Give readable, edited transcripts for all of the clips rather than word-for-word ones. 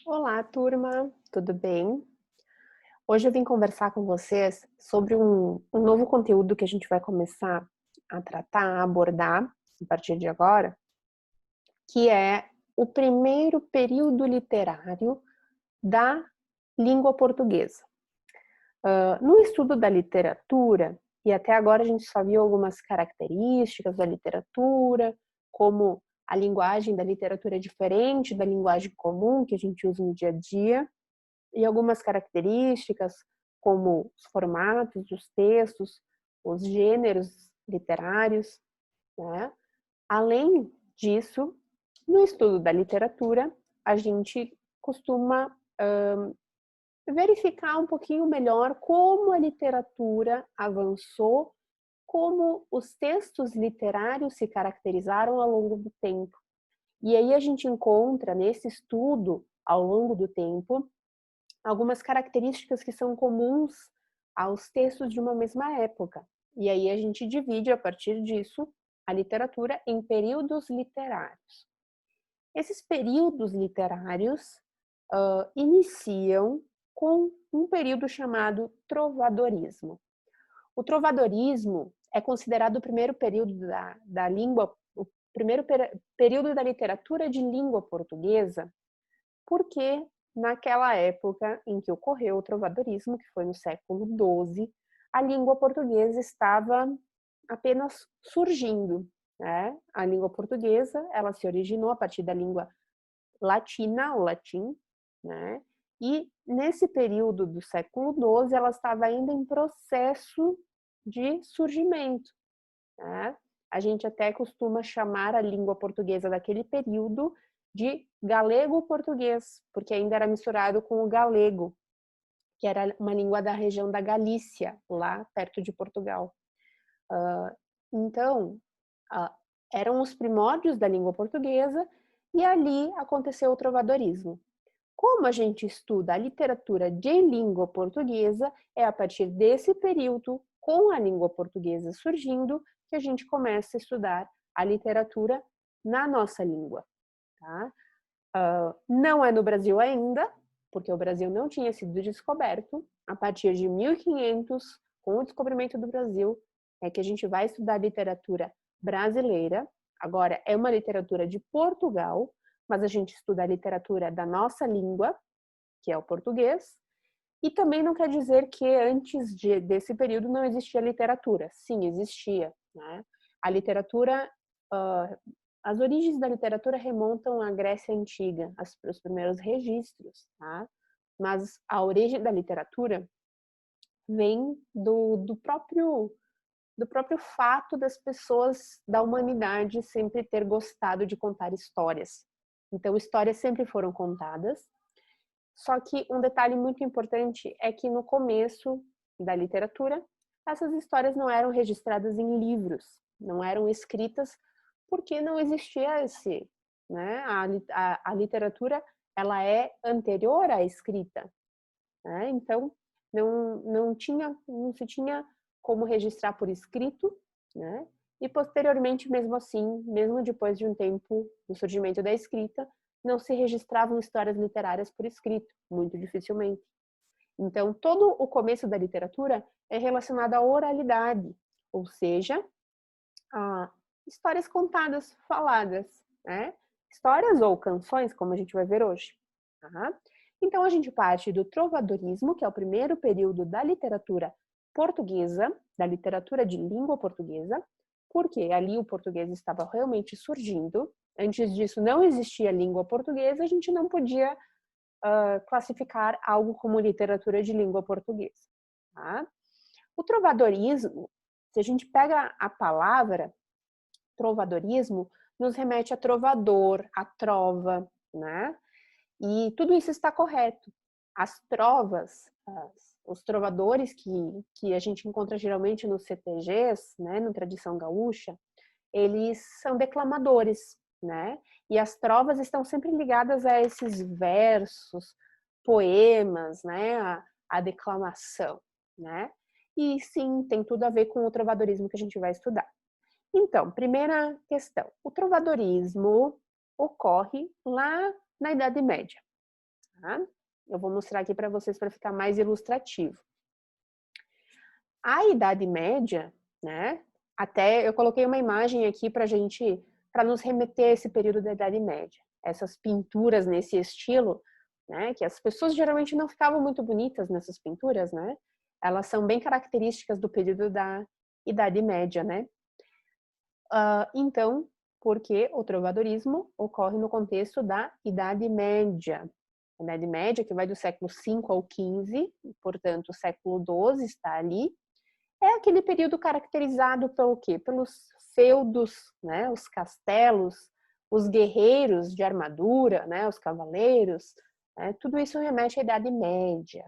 Olá, turma, tudo bem? Hoje eu vim conversar com vocês sobre um novo conteúdo que a gente vai começar a tratar, a abordar a partir de agora, que é o primeiro período literário da língua portuguesa. No estudo da literatura, e até agora a gente só viu algumas características da literatura, como a linguagem da literatura é diferente da linguagem comum que a gente usa no dia a dia, e algumas características, como os formatos dos textos, os gêneros literários, né? Além disso, no estudo da literatura, a gente costuma verificar um pouquinho melhor como a literatura avançou, como os textos literários se caracterizaram ao longo do tempo. E aí a gente encontra nesse estudo, ao longo do tempo, algumas características que são comuns aos textos de uma mesma época. E aí a gente divide, a partir disso, a literatura em períodos literários. Esses períodos literários iniciam com um período chamado trovadorismo. O trovadorismo é considerado o primeiro período da língua, o primeiro período da literatura de língua portuguesa, porque naquela época em que ocorreu o trovadorismo, que foi no século XII, a língua portuguesa estava apenas surgindo, né? A língua portuguesa, ela se originou a partir da língua latina, o latim, né? E nesse período do século XII, ela estava ainda em processo de surgimento, né? A gente até costuma chamar a língua portuguesa daquele período de galego-português, porque ainda era misturado com o galego, que era uma língua da região da Galícia, lá perto de Portugal. Então, eram os primórdios da língua portuguesa e ali aconteceu o trovadorismo. Como a gente estuda a literatura de língua portuguesa, é a partir desse período, com a língua portuguesa surgindo, que a gente começa a estudar a literatura na nossa língua. Tá? Não é no Brasil ainda, porque o Brasil não tinha sido descoberto. A partir de 1500, com o descobrimento do Brasil, é que a gente vai estudar literatura brasileira. Agora, é uma literatura de Portugal, mas a gente estuda a literatura da nossa língua, que é o português, e também não quer dizer que antes desse período não existia literatura. Sim, existia. Né? A literatura, as origens da literatura remontam à Grécia Antiga, os primeiros registros. Tá? Mas a origem da literatura vem do próprio fato das pessoas da humanidade sempre ter gostado de contar histórias. Então, histórias sempre foram contadas, só que um detalhe muito importante é que no começo da literatura, essas histórias não eram registradas em livros, não eram escritas, porque não existia esse, né? A literatura, ela é anterior à escrita, né? Então não se tinha como registrar por escrito, né? E posteriormente, mesmo assim, mesmo depois de um tempo do surgimento da escrita, não se registravam histórias literárias por escrito, muito dificilmente. Então, todo o começo da literatura é relacionado à oralidade, ou seja, a histórias contadas, faladas, né? Histórias ou canções, como a gente vai ver hoje. Tá? Então, a gente parte do trovadorismo, que é o primeiro período da literatura portuguesa, da literatura de língua portuguesa, porque ali o português estava realmente surgindo. Antes disso, não existia língua portuguesa, a gente não podia classificar algo como literatura de língua portuguesa. Tá? O trovadorismo, se a gente pega a palavra trovadorismo, nos remete a trovador, a trova, né? E tudo isso está correto. As trovas, os trovadores que a gente encontra geralmente nos CTGs, né, no Tradição Gaúcha, eles são declamadores, né? E as trovas estão sempre ligadas a esses versos, poemas, né? A declamação, né? E sim, tem tudo a ver com o trovadorismo que a gente vai estudar. Então, primeira questão: o trovadorismo ocorre lá na Idade Média. tá? Eu vou mostrar aqui para vocês para ficar mais ilustrativo. A Idade Média, né? Até eu coloquei uma imagem aqui para nos remeter a esse período da Idade Média. Essas pinturas nesse estilo, né? Que as pessoas geralmente não ficavam muito bonitas nessas pinturas, né? Elas são bem características do período da Idade Média, né? Então, porque o trovadorismo ocorre no contexto da Idade Média. A Idade Média, que vai do século V ao XV, portanto, o século XII está ali, é aquele período caracterizado pelo quê? Pelos feudos, né? Os castelos, os guerreiros de armadura, né? Os cavaleiros, né? Tudo isso remete à Idade Média,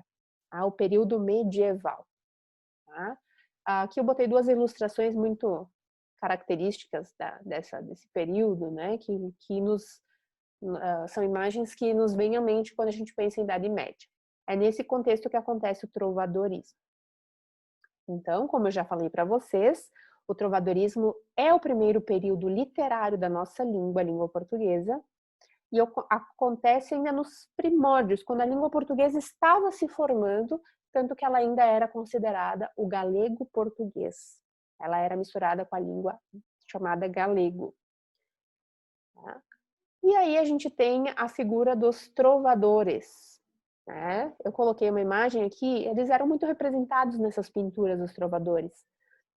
ao período medieval. Tá? Aqui eu botei duas ilustrações muito características desse período, né? Que são imagens que nos vêm à mente quando a gente pensa em Idade Média. É nesse contexto que acontece o trovadorismo. Então, como eu já falei para vocês, o trovadorismo é o primeiro período literário da nossa língua, a língua portuguesa, e acontece ainda nos primórdios, quando a língua portuguesa estava se formando, tanto que ela ainda era considerada o galego-português. Ela era misturada com a língua chamada galego. Tá? E aí a gente tem a figura dos trovadores. Né? Eu coloquei uma imagem aqui, eles eram muito representados nessas pinturas dos trovadores,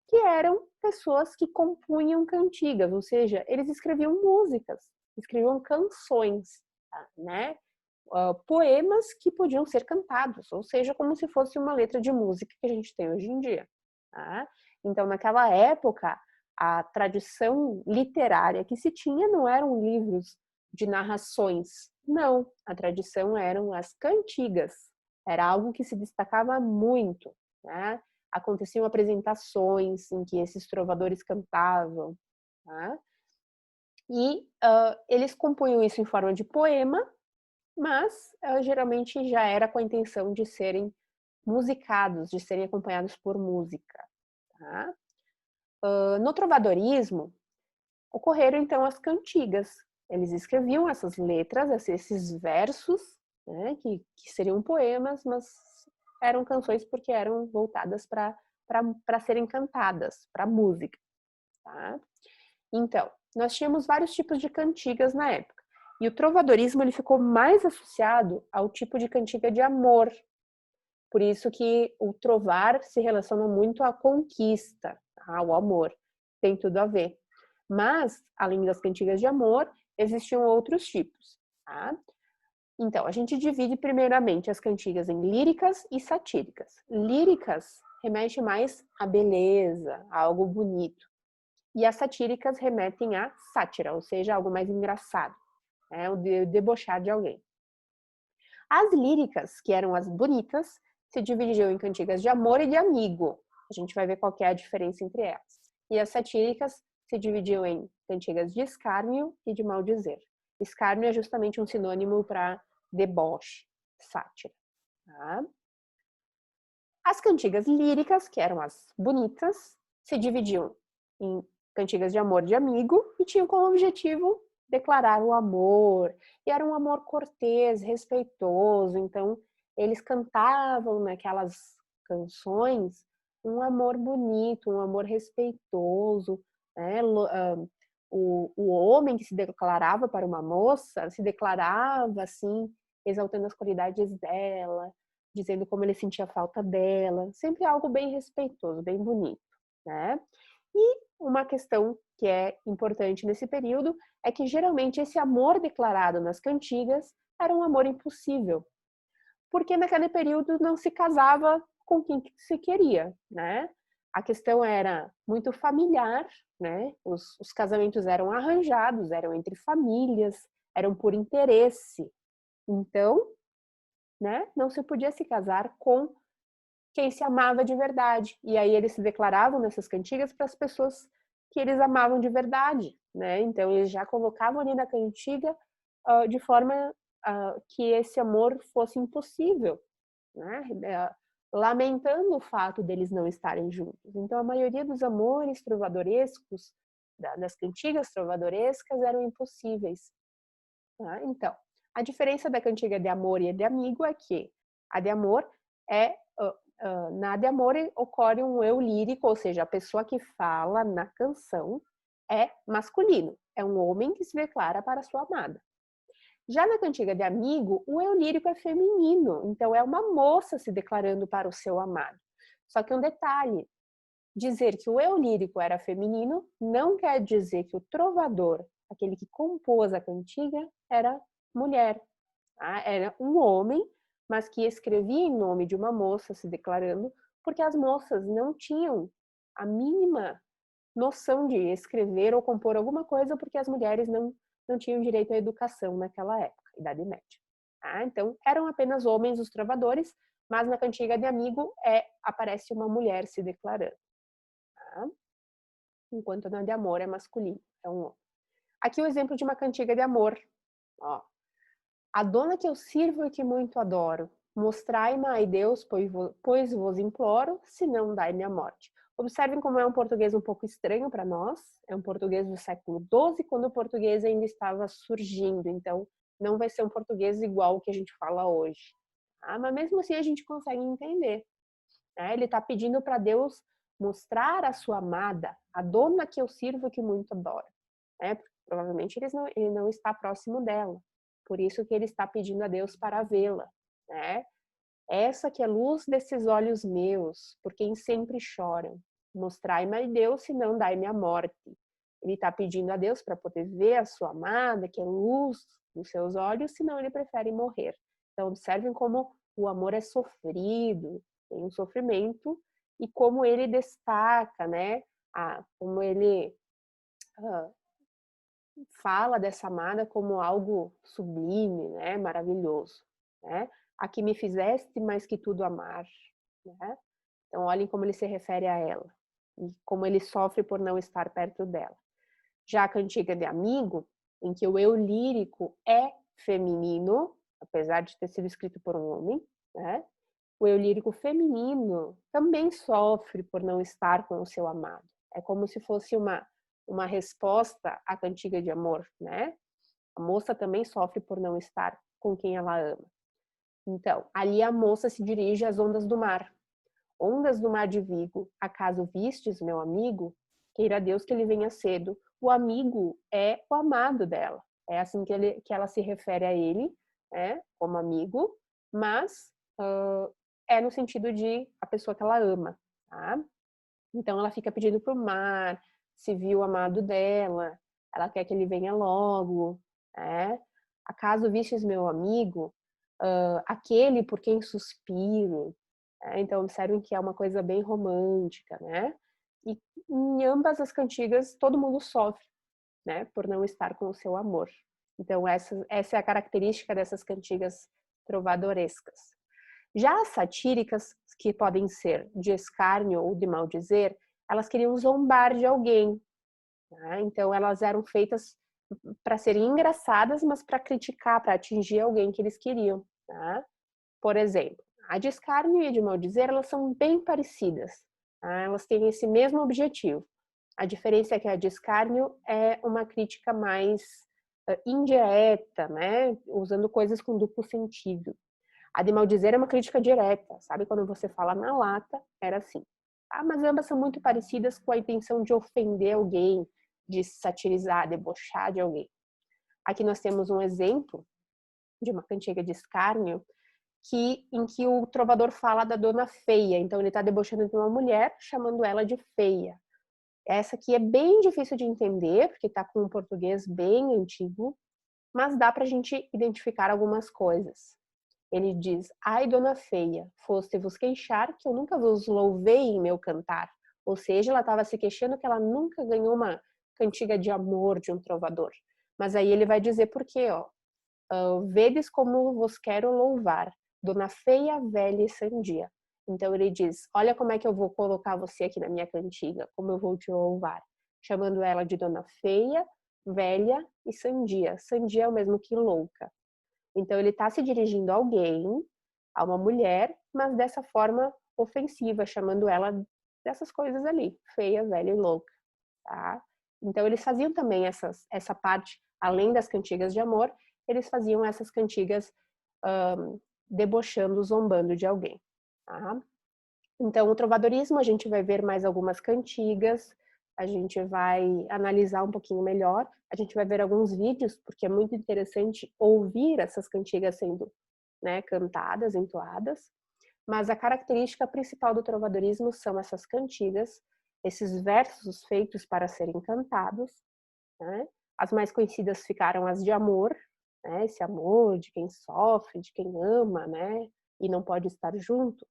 que eram pessoas que compunham cantigas, ou seja, eles escreviam músicas, escreviam canções, né? Poemas que podiam ser cantados, ou seja, como se fosse uma letra de música que a gente tem hoje em dia. Tá? Então, naquela época, a tradição literária que se tinha não eram livros de narrações, não. A tradição eram as cantigas. Era algo que se destacava muito, né? Aconteciam apresentações em que esses trovadores cantavam, tá? E eles compunham isso em forma de poema, mas geralmente já era com a intenção de serem musicados, de serem acompanhados por música. Tá? No trovadorismo, ocorreram então as cantigas. Eles escreviam essas letras, esses versos, né, que seriam poemas, mas eram canções porque eram voltadas para serem cantadas, para música. Tá? Então, nós tínhamos vários tipos de cantigas na época. E o trovadorismo ele ficou mais associado ao tipo de cantiga de amor. Por isso que o trovar se relaciona muito à conquista, ao amor. Tem tudo a ver. Mas, além das cantigas de amor, existiam outros tipos. Tá? Então, a gente divide primeiramente as cantigas em líricas e satíricas. Líricas remete mais à beleza, a algo bonito. E as satíricas remetem à sátira, ou seja, algo mais engraçado, né? O debochar de alguém. As líricas, que eram as bonitas, se dividiam em cantigas de amor e de amigo. A gente vai ver qual que é a diferença entre elas. E as satíricas se dividiam em cantigas de escárnio e de maldizer. Escárnio é justamente um sinônimo para deboche, sátira. Tá? As cantigas líricas, que eram as bonitas, se dividiam em cantigas de amor de amigo e tinham como objetivo declarar o amor. E era um amor cortês, respeitoso. Então, eles cantavam naquelas canções um amor bonito, um amor respeitoso. Né? O homem que se declarava para uma moça se declarava assim, exaltando as qualidades dela, dizendo como ele sentia falta dela, sempre algo bem respeitoso, bem bonito, né? E uma questão que é importante nesse período é que geralmente esse amor declarado nas cantigas era um amor impossível, porque naquele período não se casava com quem se queria, né? A questão era muito familiar, né? Os casamentos eram arranjados, eram entre famílias, eram por interesse. Então, né? Não se podia se casar com quem se amava de verdade. E aí eles se declaravam nessas cantigas para as pessoas que eles amavam de verdade, né? Então eles já colocavam ali na cantiga de forma que esse amor fosse impossível, né? Lamentando o fato deles não estarem juntos. Então a maioria dos amores trovadorescos, das cantigas trovadorescas, eram impossíveis. Tá? Então, A diferença da cantiga de amor e de amigo é que a de amor é na de amor ocorre um eu lírico, ou seja, a pessoa que fala na canção é masculino, é um homem que se declara para sua amada. Já na cantiga de amigo, o eu lírico é feminino, então é uma moça se declarando para o seu amado. Só que um detalhe, dizer que o eu lírico era feminino não quer dizer que o trovador, aquele que compôs a cantiga, era mulher. Tá? Era um homem, mas que escrevia em nome de uma moça se declarando, porque as moças não tinham a mínima noção de escrever ou compor alguma coisa, porque as mulheres não tinham direito à educação naquela época, Idade Média. Tá? Então, eram apenas homens os trovadores, mas na cantiga de amigo aparece uma mulher se declarando. Tá? Enquanto na de amor é masculino, é um homem. Aqui o exemplo de uma cantiga de amor. Ó. A dona que eu sirvo e que muito adoro, mostrai-me, ai Deus, pois vos imploro, se não dai-me a morte. Observem como é um português um pouco estranho para nós, é um português do século XII, quando o português ainda estava surgindo, então não vai ser um português igual o que a gente fala hoje. Tá? Mas mesmo assim a gente consegue entender. Né? Ele está pedindo para Deus mostrar a sua amada, a dona que eu sirvo e que muito adoro. Né? Provavelmente ele não está próximo dela. Por isso que ele está pedindo a Deus para vê-la, né? Essa que é luz desses olhos meus, por quem sempre choram. Mostrai-me, Deus, se não dai-me a morte. Ele está pedindo a Deus para poder ver a sua amada, que é luz nos seus olhos, senão ele prefere morrer. Então, observem como o amor é sofrido, tem um sofrimento, e como ele destaca, né? Como ele fala dessa amada como algo sublime, né, maravilhoso, né? A que me fizeste mais que tudo amar, né? Então olhem como ele se refere a ela e como ele sofre por não estar perto dela. Já a cantiga de amigo, em que o eu lírico é feminino, apesar de ter sido escrito por um homem, né? O eu lírico feminino também sofre por não estar com o seu amado. É como se fosse uma resposta à cantiga de amor, né? A moça também sofre por não estar com quem ela ama. Então, ali a moça se dirige às ondas do mar. Ondas do mar de Vigo, acaso vistes, meu amigo? Queira Deus que ele venha cedo. O amigo é o amado dela. É assim que ela se refere a ele, né, como amigo, mas é no sentido de a pessoa que ela ama, tá? Então ela fica pedindo pro mar, se viu o amado dela, ela quer que ele venha logo, né? Acaso vistes meu amigo, aquele por quem suspiro, né? Então observem que é uma coisa bem romântica, né? E em ambas as cantigas todo mundo sofre, né? Por não estar com o seu amor. Então essa é a característica dessas cantigas trovadorescas. Já as satíricas, que podem ser de escárnio ou de maldizer, elas queriam zombar de alguém. Né? Então elas eram feitas para serem engraçadas, mas para criticar, para atingir alguém que eles queriam. Tá? Por exemplo, a de escárnio e a de maldizer, elas são bem parecidas. Tá? Elas têm esse mesmo objetivo. A diferença é que a de escárnio é uma crítica mais indireta, né? Usando coisas com duplo sentido. A de maldizer é uma crítica direta, sabe? Quando você fala na lata, era assim. Ah, mas ambas são muito parecidas com a intenção de ofender alguém, de satirizar, debochar de alguém. Aqui nós temos um exemplo de uma cantiga de escárnio em que o trovador fala da dona feia. Então ele está debochando de uma mulher, chamando ela de feia. Essa aqui é bem difícil de entender, porque está com um português bem antigo, mas dá para a gente identificar algumas coisas. Ele diz, ai dona feia, foste vos queixar que eu nunca vos louvei em meu cantar. Ou seja, ela estava se queixando que ela nunca ganhou uma cantiga de amor de um trovador. Mas aí ele vai dizer por quê, ó. Vedes como vos quero louvar, dona feia, velha e sandia. Então ele diz, olha como é que eu vou colocar você aqui na minha cantiga, como eu vou te louvar. Chamando ela de dona feia, velha e sandia. Sandia é o mesmo que louca. Então ele está se dirigindo a alguém, a uma mulher, mas dessa forma ofensiva, chamando ela dessas coisas ali, feia, velha e louca, tá? Então eles faziam também essa parte, além das cantigas de amor, eles faziam essas cantigas debochando, zombando de alguém. Tá? Então, o trovadorismo, a gente vai ver mais algumas cantigas, a gente vai analisar um pouquinho melhor, a gente vai ver alguns vídeos, porque é muito interessante ouvir essas cantigas sendo, né, cantadas, entoadas, mas a característica principal do trovadorismo são essas cantigas, esses versos feitos para serem cantados, né? As mais conhecidas ficaram as de amor, né? Esse amor de quem sofre, de quem ama, né? E não pode estar junto.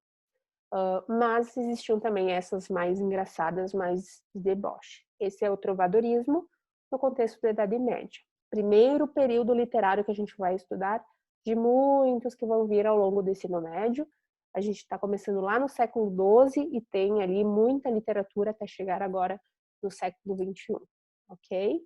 Mas existiam também essas mais engraçadas, mais de deboche. Esse é o trovadorismo no contexto da Idade Média. Primeiro período literário que a gente vai estudar, de muitos que vão vir ao longo do ensino médio. A gente está começando lá no século XII e tem ali muita literatura até chegar agora no século XXI, ok?